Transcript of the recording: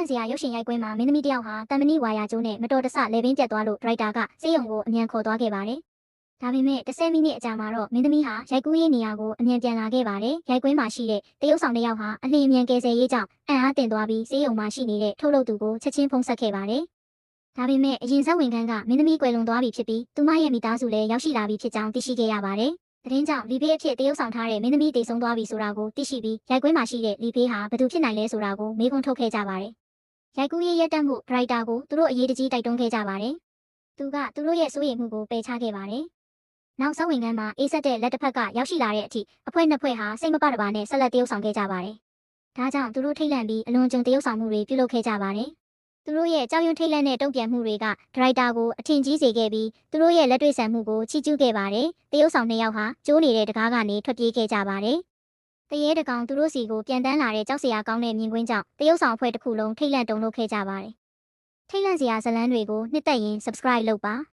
န့်စရာရုပ်ရှင်ရိုက်ကွင်းမှာမင်းသမီးတယောက်ဟာတန်မဏိဝါယာကျိုးနဲ့မတော်တဆလေပင်ပြတ်သွားလို့ဒရိုက်တာကစေယုံကိုအမြန်ခေါ်သွားခဲ့ပါတယ်။ဒါပေမဲ့10မိနစ်အကြာမှာတော့မင်းသမီးဟာရိုက်ကူးရေးနေရာကိုအမြန်ပြန်လာခဲ့ပါတယ်။ရိုက်ကွင်းမှာရှိတဲ့တရုတ်ဆောင်တစ်ယောက်ဟာအလင်းအမြန်ကယ်ဆယ်ရေးကြောင့်အံ့အားသင့်သွားပြီးစေယုံမှာရှိနေတဲ့ထုတ်လုပ်သူကိုချက်ချင်းဖုန်းဆက်ခဲ့ပါတယ်။ဒါပေမဲ့အရင်ဇက်ဝင်ခန်းကမင်းသမီးကွယ်လွန်သွားပြီဖြစ်ပြီးသူမရဲ့မိသားစုလည်းရောက်ရှိလာပြီဖြစ်ကြောင်းသိရှိခဲ့ရပါတယ်။သတင်းကြောင့်လီဖေးအဖြစ်တရုတ်ဆောင်ထားတဲ့မင်းသမီးတည်ဆုံသွားပြီဆိုတာကိုသိရှိပြီးရိုက်ကွင်းမှာရှိတဲ့လီဖေးဟာဘယ်သူဖြစ်နိုင်လဲဆိုတာကိုမေးခွန်းထုတ်ခဲ့ကြပါတယ်။ရိုက်ကူးရေးရက်တက်မှုဒရိုက်တာကိုသူတို့အရေးတကြီးတိုက်တွန်းခဲ့ကြပါတယ်။သူကသူတို့ရဲ့စိုးရိမ်မှုကိုပယ်ချခဲ့ပါတယ်။နောက်ဆက်ဝင်ခန်းမှာအေးဆက်တဲ့လက်တစ်ဖက်ကရောက်ရှိလာတဲ့အထိအဖွဲ့နှစ်ဖွဲ့ဟာစိတ်မပတပါနဲ့ဆက်လက်တရုတ်ဆောင်ခဲ့ကြပါတယ်။ဒါကြောင့်သူတို့ထိတ်လန့်ပြီးအလွန်ကြုံတရုတ်ဆောင်မှုတွေပြုလုပ်ခဲ့ကြပါတယ်။သူတို့ရဲ့ကြောက်ရွံ့ထိတ်လန့်တဲ့တုံ့ပြန်မှုတွေကဒရိုက်တာကိုအထင်ကြီးစေခဲ့ပြီးသူတို့ရဲ့လက်တွေ့ဆန်မှုကိုချီးကျူးခဲ့ပါတယ်။တရုတ်ဆောင်နှစ်ယောက်ဟာကျိုးနေတဲ့တကားကနေထွက်ပြေးခဲ့ကြပါတယ်။တရေတကောင်သူတို့စီကိုပြန်တန်းလာတဲ့ကြောက်စရာကောင်းတဲ့မြင်ကွင်းကြောင့်တရုတ်ဆောင်အဖွဲ့တစ်ခုလုံးထိတ်လန့်တုန်လှုပ်ခဲ့ကြပါတယ်။ထိတ်လန့်စရာဇာတ်လမ်းတွေကိုနှစ်သက်ရင် subscribe လုပ်ပါ။